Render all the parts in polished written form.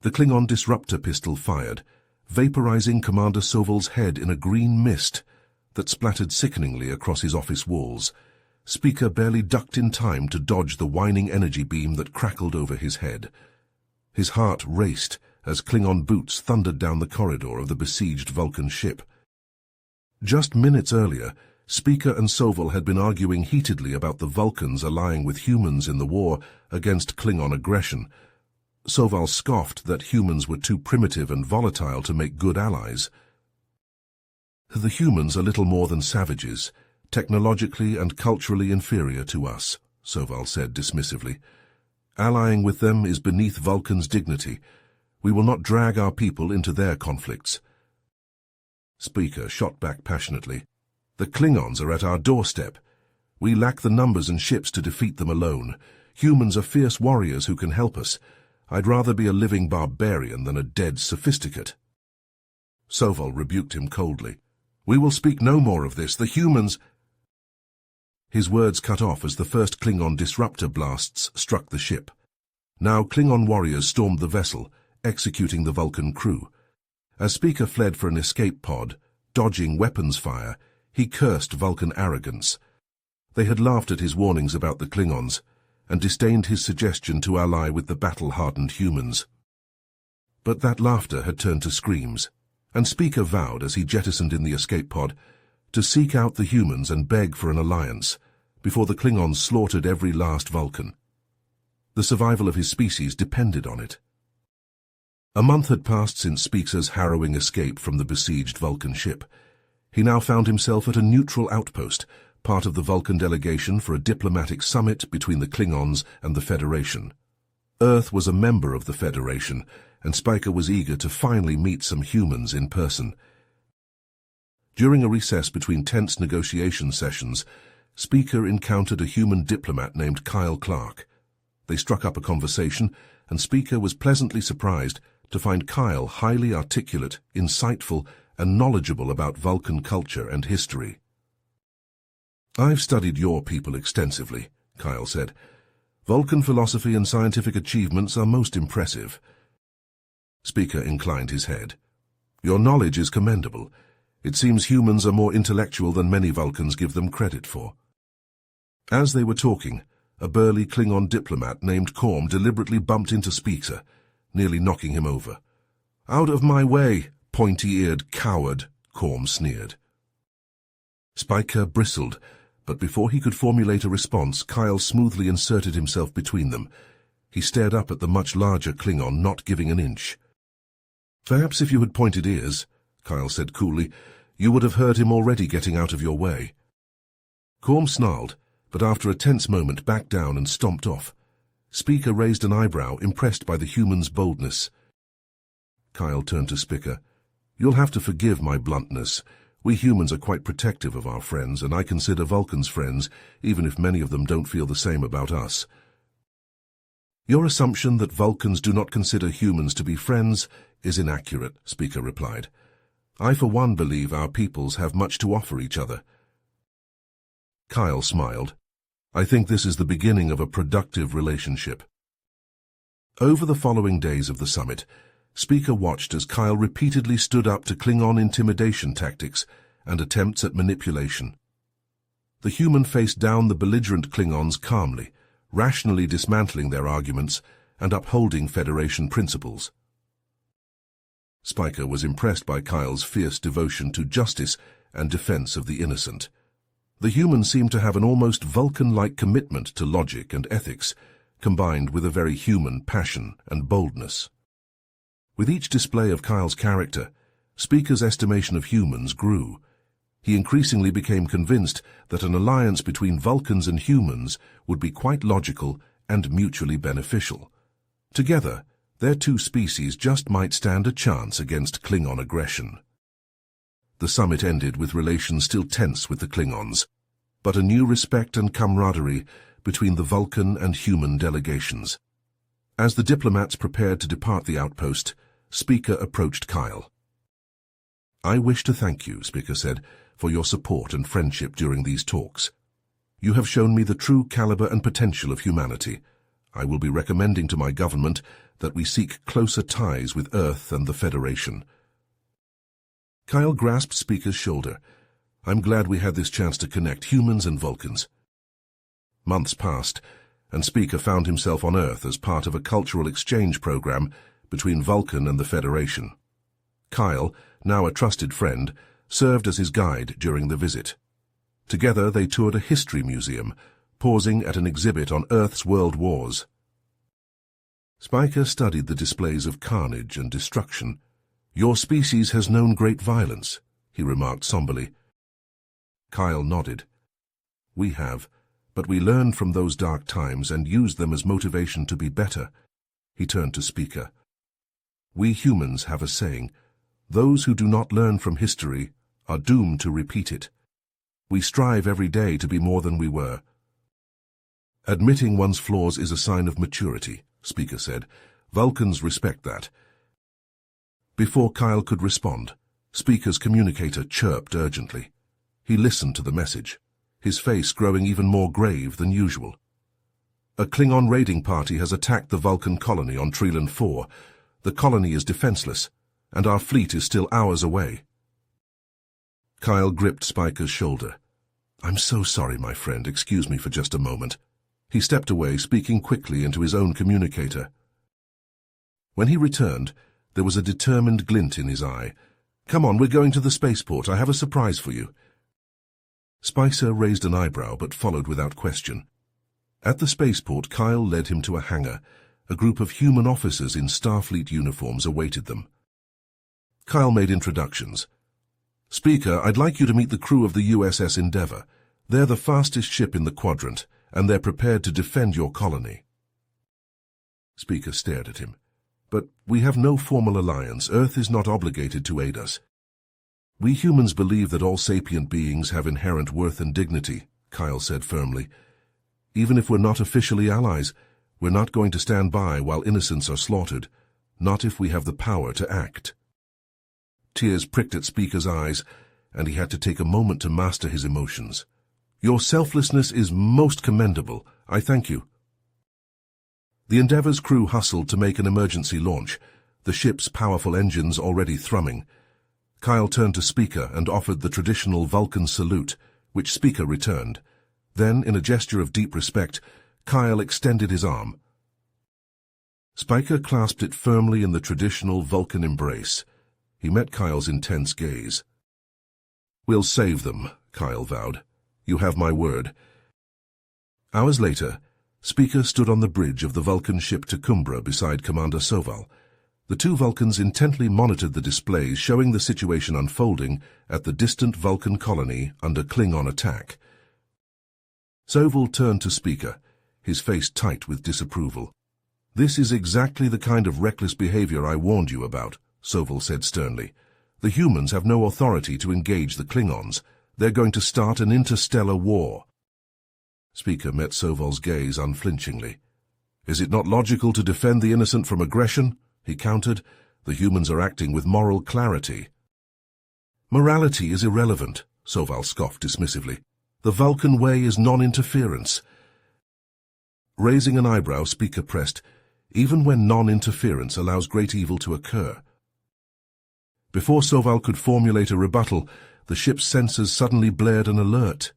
The Klingon disruptor pistol fired, vaporizing Commander Soval's head in a green mist that splattered sickeningly across his office walls. Speaker barely ducked in time to dodge the whining energy beam that crackled over his head. His heart raced as Klingon boots thundered down the corridor of the besieged Vulcan ship. Just minutes earlier, Speaker and Soval had been arguing heatedly about the Vulcans allying with humans in the war against Klingon aggression. Soval scoffed that humans were too primitive and volatile to make good allies. The humans are little more than savages, technologically and culturally inferior to us, Soval said dismissively. Allying with them is beneath Vulcan's dignity. We will not drag our people into their conflicts. Speaker shot back passionately. The Klingons are at our doorstep. We lack the numbers and ships to defeat them alone. Humans are fierce warriors who can help us. I'd rather be a living barbarian than a dead sophisticate. Soval rebuked him coldly. We will speak no more of this. The humans... His words cut off as the first Klingon disruptor blasts struck the ship. Now Klingon warriors stormed the vessel, executing the Vulcan crew. As Speaker fled for an escape pod, dodging weapons fire, he cursed Vulcan arrogance. They had laughed at his warnings about the Klingons, and disdained his suggestion to ally with the battle-hardened humans. But that laughter had turned to screams, and Speaker vowed as he jettisoned in the escape pod to seek out the humans and beg for an alliance before the Klingons slaughtered every last Vulcan. The survival of his species depended on it. A month had passed since Speaker's harrowing escape from the besieged Vulcan ship. He now found himself at a neutral outpost, part of the Vulcan delegation for a diplomatic summit between the Klingons and the Federation. Earth was a member of the Federation, and Speaker was eager to finally meet some humans in person. During a recess between tense negotiation sessions, Speaker encountered a human diplomat named Kyle Clark. They struck up a conversation, and Speaker was pleasantly surprised to find Kyle highly articulate, insightful, and knowledgeable about Vulcan culture and history. I've studied your people extensively, Kyle said. Vulcan philosophy and scientific achievements are most impressive. Speaker inclined his head. Your knowledge is commendable. It seems humans are more intellectual than many Vulcans give them credit for. As they were talking, a burly Klingon diplomat named Korm deliberately bumped into Speaker, nearly knocking him over. Out of my way, pointy-eared coward, Korm sneered. Speaker bristled, but before he could formulate a response, Kyle smoothly inserted himself between them. He stared up at the much larger Klingon, not giving an inch. Perhaps if you had pointed ears, Kyle said coolly, you would have heard him already getting out of your way. Korm snarled, but after a tense moment backed down and stomped off. Speaker raised an eyebrow, impressed by the human's boldness. Kyle turned to Speaker. You'll have to forgive my bluntness. We humans are quite protective of our friends, and I consider Vulcans friends, even if many of them don't feel the same about us. Your assumption that Vulcans do not consider humans to be friends is inaccurate, Speaker replied. I for one believe our peoples have much to offer each other. Kyle smiled. I think this is the beginning of a productive relationship. Over the following days of the summit, Speaker watched as Kyle repeatedly stood up to Klingon intimidation tactics and attempts at manipulation. The human faced down the belligerent Klingons calmly, rationally dismantling their arguments and upholding Federation principles. Speaker was impressed by Kyle's fierce devotion to justice and defense of the innocent. The humans seemed to have an almost Vulcan-like commitment to logic and ethics, combined with a very human passion and boldness. With each display of Kyle's character, Speaker's estimation of humans grew. He increasingly became convinced that an alliance between Vulcans and humans would be quite logical and mutually beneficial. Together, their two species just might stand a chance against Klingon aggression. The summit ended with relations still tense with the Klingons, but a new respect and camaraderie between the Vulcan and human delegations. As the diplomats prepared to depart the outpost, Speaker approached Kyle. I wish to thank you, Speaker said, for your support and friendship during these talks. You have shown me the true caliber and potential of humanity. I will be recommending to my government that we seek closer ties with Earth and the Federation. Kyle grasped Speaker's shoulder. I'm glad we had this chance to connect humans and Vulcans. Months passed, and Speaker found himself on Earth as part of a cultural exchange program between Vulcan and the Federation. Kyle, now a trusted friend, served as his guide during the visit. Together they toured a history museum, pausing at an exhibit on Earth's world wars. Spiker studied the displays of carnage and destruction. Your species has known great violence, he remarked somberly. Kyle nodded. We have, but we learned from those dark times and used them as motivation to be better. He turned to Speaker. We humans have a saying, those who do not learn from history are doomed to repeat it. We strive every day to be more than we were. Admitting one's flaws is a sign of maturity, Speaker said. Vulcans respect that. Before Kyle could respond, Speaker's communicator chirped urgently. He listened to the message, his face growing even more grave than usual. A Klingon raiding party has attacked the Vulcan colony on Treeland 4. The colony is defenseless, and our fleet is still hours away. Kyle gripped Spiker's shoulder. I'm so sorry, my friend. Excuse me for just a moment. He stepped away, speaking quickly into his own communicator. When he returned, there was a determined glint in his eye. Come on, we're going to the spaceport. I have a surprise for you. Spicer raised an eyebrow but followed without question. At the spaceport, Kyle led him to a hangar. A group of human officers in Starfleet uniforms awaited them. Kyle made introductions. Speaker, I'd like you to meet the crew of the USS Endeavour. They're the fastest ship in the quadrant, and they're prepared to defend your colony. Speaker stared at him. But we have no formal alliance. Earth is not obligated to aid us. We humans believe that all sapient beings have inherent worth and dignity, Kyle said firmly. Even if we're not officially allies, we're not going to stand by while innocents are slaughtered, not if we have the power to act. Tears pricked at Speaker's eyes, and he had to take a moment to master his emotions. Your selflessness is most commendable. I thank you. The Endeavour's crew hustled to make an emergency launch, the ship's powerful engines already thrumming. Kyle turned to Speaker and offered the traditional Vulcan salute, which Speaker returned. Then, in a gesture of deep respect, Kyle extended his arm. Spiker clasped it firmly in the traditional Vulcan embrace. He met Kyle's intense gaze. We'll save them, Kyle vowed. You have my word. Hours later, Speaker stood on the bridge of the Vulcan ship Tekumbra beside Commander Soval. The two Vulcans intently monitored the displays showing the situation unfolding at the distant Vulcan colony under Klingon attack. Soval turned to Speaker, his face tight with disapproval. This is exactly the kind of reckless behavior I warned you about, Soval said sternly. The humans have no authority to engage the Klingons. They're going to start an interstellar war. Speaker met Soval's gaze unflinchingly. Is it not logical to defend the innocent from aggression? He countered. The humans are acting with moral clarity. Morality is irrelevant, Soval scoffed dismissively. The Vulcan way is non-interference. Raising an eyebrow, Speaker pressed, even when non-interference allows great evil to occur. Before Soval could formulate a rebuttal, the ship's sensors suddenly blared an alert.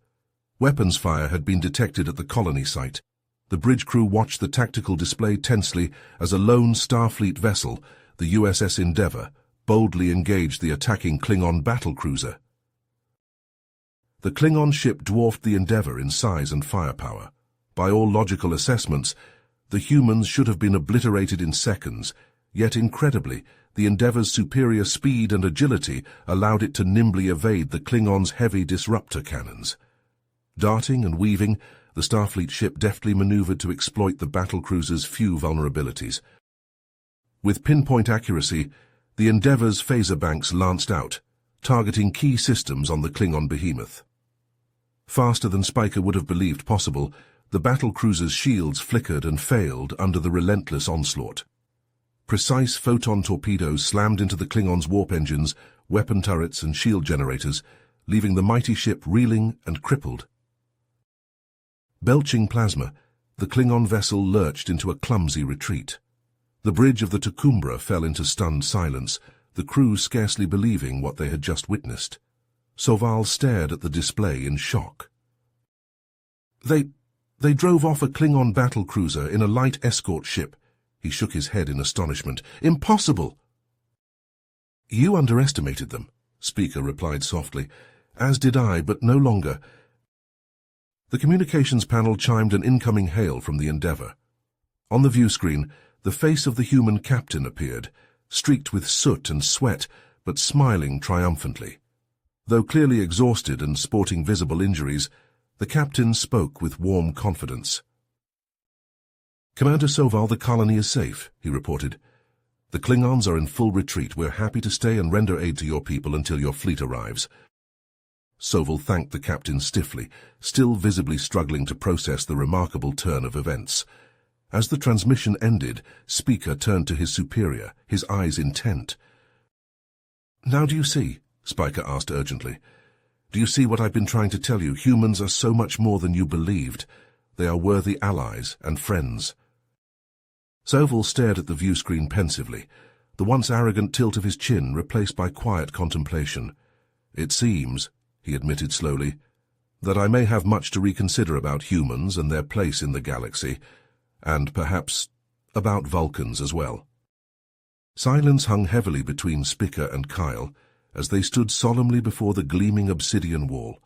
Weapons fire had been detected at the colony site. The bridge crew watched the tactical display tensely as a lone Starfleet vessel, the USS Endeavour, boldly engaged the attacking Klingon battlecruiser. The Klingon ship dwarfed the Endeavour in size and firepower. By all logical assessments, the humans should have been obliterated in seconds, yet incredibly, the Endeavour's superior speed and agility allowed it to nimbly evade the Klingons' heavy disruptor cannons. Darting and weaving, the Starfleet ship deftly maneuvered to exploit the battlecruiser's few vulnerabilities. With pinpoint accuracy, the Endeavour's phaser banks lanced out, targeting key systems on the Klingon behemoth. Faster than Spiker would have believed possible, the battlecruiser's shields flickered and failed under the relentless onslaught. Precise photon torpedoes slammed into the Klingons' warp engines, weapon turrets and shield generators, leaving the mighty ship reeling and crippled. Belching plasma, the Klingon vessel lurched into a clumsy retreat. The bridge of the Tucumbra fell into stunned silence, the crew scarcely believing what they had just witnessed. Soval stared at the display in shock. They drove off a Klingon battlecruiser in a light escort ship. He shook his head in astonishment. Impossible! You underestimated them, Speaker replied softly. As did I, but no longer. The communications panel chimed an incoming hail from the Endeavour. On the view screen, the face of the human captain appeared, streaked with soot and sweat, but smiling triumphantly. Though clearly exhausted and sporting visible injuries, the captain spoke with warm confidence. Commander Soval, the colony is safe, he reported. The Klingons are in full retreat. We're happy to stay and render aid to your people until your fleet arrives. Soval thanked the captain stiffly, still visibly struggling to process the remarkable turn of events. As the transmission ended, Speaker turned to his superior, his eyes intent. Now do you see? Spiker asked urgently. Do you see what I've been trying to tell you? Humans are so much more than you believed. They are worthy allies and friends. Soval stared at the view screen pensively, the once arrogant tilt of his chin replaced by quiet contemplation. It seems, he admitted slowly, that I may have much to reconsider about humans and their place in the galaxy, and perhaps about Vulcans as well. Silence hung heavily between Spiker and Kyle as they stood solemnly before the gleaming obsidian wall,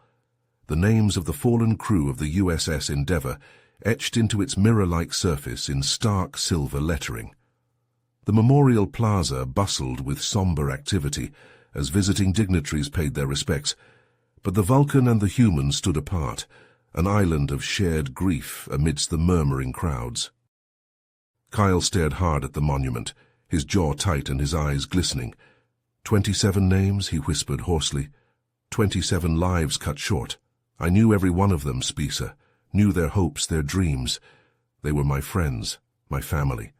the names of the fallen crew of the USS Endeavour etched into its mirror-like surface in stark silver lettering. The memorial plaza bustled with somber activity as visiting dignitaries paid their respects, but the Vulcan and the human stood apart, an island of shared grief amidst the murmuring crowds. Kyle stared hard at the monument, his jaw tight and his eyes glistening. 27 names, he whispered hoarsely. 27 lives cut short. I knew every one of them, Speaker, knew their hopes, their dreams. They were my friends, my family.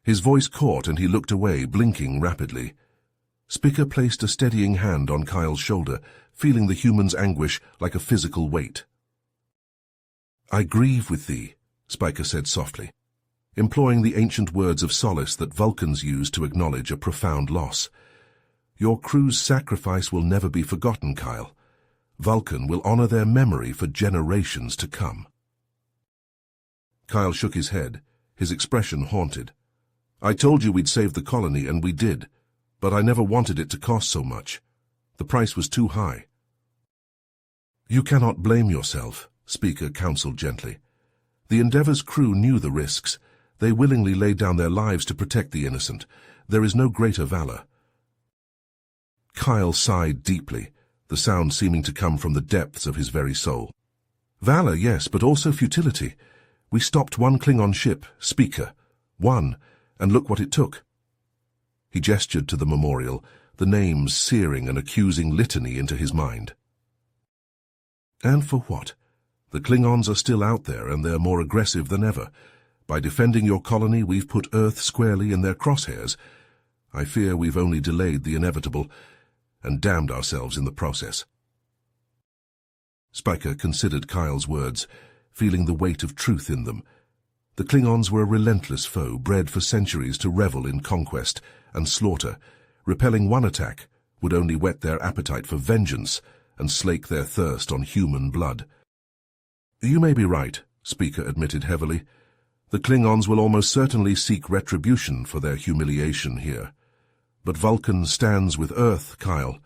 His voice caught and he looked away, blinking rapidly. Spiker placed a steadying hand on Kyle's shoulder, feeling the human's anguish like a physical weight. I grieve with thee, Spiker said softly, employing the ancient words of solace that Vulcans use to acknowledge a profound loss. Your crew's sacrifice will never be forgotten, Kyle. Vulcan will honor their memory for generations to come. Kyle shook his head, his expression haunted. I told you we'd save the colony, and we did, but I never wanted it to cost so much. The price was too high. You cannot blame yourself, Speaker counseled gently. The Endeavour's crew knew the risks. They willingly laid down their lives to protect the innocent. There is no greater valor. Kyle sighed deeply, the sound seeming to come from the depths of his very soul. Valor, yes, but also futility. We stopped one Klingon ship, Speaker. One, and look what it took. He gestured to the memorial, the names searing an accusing litany into his mind. And for what? The Klingons are still out there, and they're more aggressive than ever. By defending your colony, we've put Earth squarely in their crosshairs. I fear we've only delayed the inevitable, and damned ourselves in the process. Spiker considered Kyle's words, feeling the weight of truth in them. The Klingons were a relentless foe, bred for centuries to revel in conquest and slaughter. Repelling one attack would only whet their appetite for vengeance and slake their thirst on human blood. You may be right, Speaker admitted heavily. The Klingons will almost certainly seek retribution for their humiliation here. But Vulcan stands with Earth, Kyle.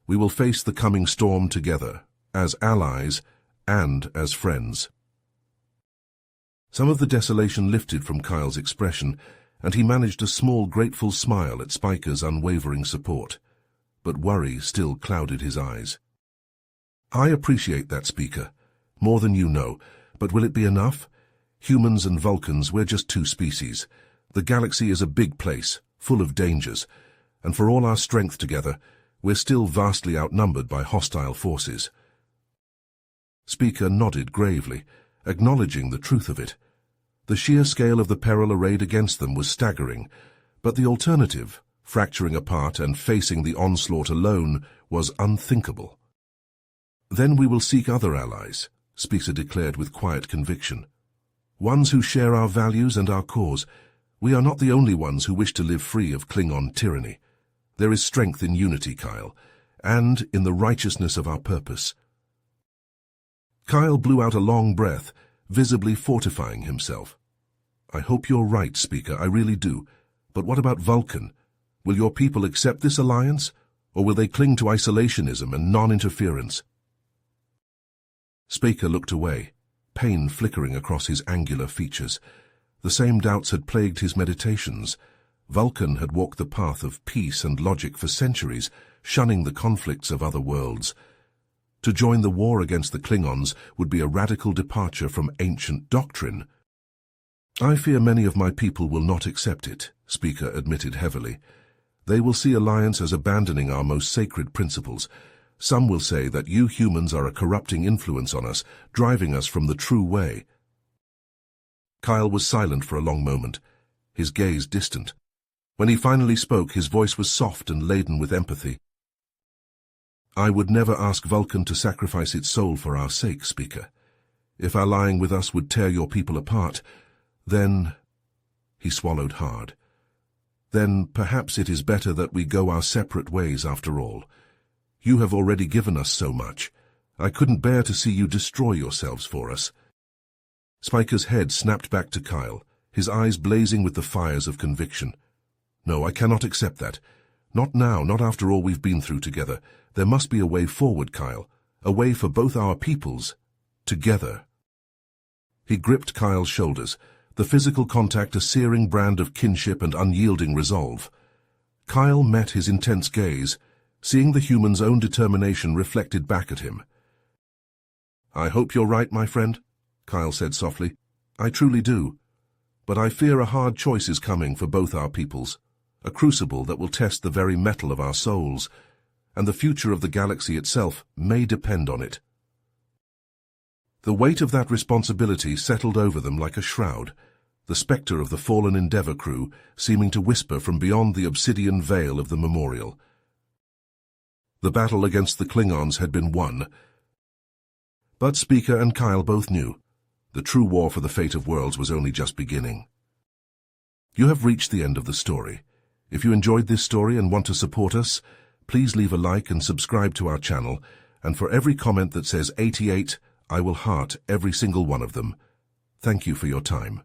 We will face the coming storm together, as allies and as friends. Some of the desolation lifted from Kyle's expression, and he managed a small, grateful smile at Spiker's unwavering support. But worry still clouded his eyes. I appreciate that, Speaker, more than you know, but will it be enough? Humans and Vulcans, we're just two species. The galaxy is a big place, full of dangers, and for all our strength together, we're still vastly outnumbered by hostile forces. Speaker nodded gravely, acknowledging the truth of it. The sheer scale of the peril arrayed against them was staggering, but the alternative, fracturing apart and facing the onslaught alone, was unthinkable. Then we will seek other allies, Speaker declared with quiet conviction. Ones who share our values and our cause. We are not the only ones who wish to live free of Klingon tyranny. There is strength in unity, Kyle, and in the righteousness of our purpose. Kyle blew out a long breath, visibly fortifying himself. I hope you're right, Speaker, I really do. But what about Vulcan? Will your people accept this alliance, or will they cling to isolationism and non-interference? Speaker looked away, pain flickering across his angular features. The same doubts had plagued his meditations. Vulcan had walked the path of peace and logic for centuries, shunning the conflicts of other worlds. To join the war against the Klingons would be a radical departure from ancient doctrine. I fear many of my people will not accept it, Speaker admitted heavily. They will see alliance as abandoning our most sacred principles. Some will say that you humans are a corrupting influence on us, driving us from the true way. Kyle was silent for a long moment, his gaze distant. When he finally spoke, his voice was soft and laden with empathy. I would never ask Vulcan to sacrifice its soul for our sake, Speaker. If allying with us would tear your people apart, then— He swallowed hard. Then perhaps it is better that we go our separate ways after all. You have already given us so much. I couldn't bear to see you destroy yourselves for us. Spiker's head snapped back to Kyle, his eyes blazing with the fires of conviction. No, I cannot accept that. Not now, not after all we've been through together. There must be a way forward, Kyle. A way for both our peoples. Together. He gripped Kyle's shoulders, the physical contact a searing brand of kinship and unyielding resolve. Kyle met his intense gaze, seeing the human's own determination reflected back at him. I hope you're right, my friend, Kyle said softly. I truly do. But I fear a hard choice is coming for both our peoples, a crucible that will test the very metal of our souls, and the future of the galaxy itself may depend on it. The weight of that responsibility settled over them like a shroud, the spectre of the fallen Endeavour crew seeming to whisper from beyond the obsidian veil of the memorial. The battle against the Klingons had been won, but Speaker and Kyle both knew the true war for the fate of worlds was only just beginning. You have reached the end of the story. If you enjoyed this story and want to support us, please leave a like and subscribe to our channel, and for every comment that says 88, I will heart every single one of them. Thank you for your time.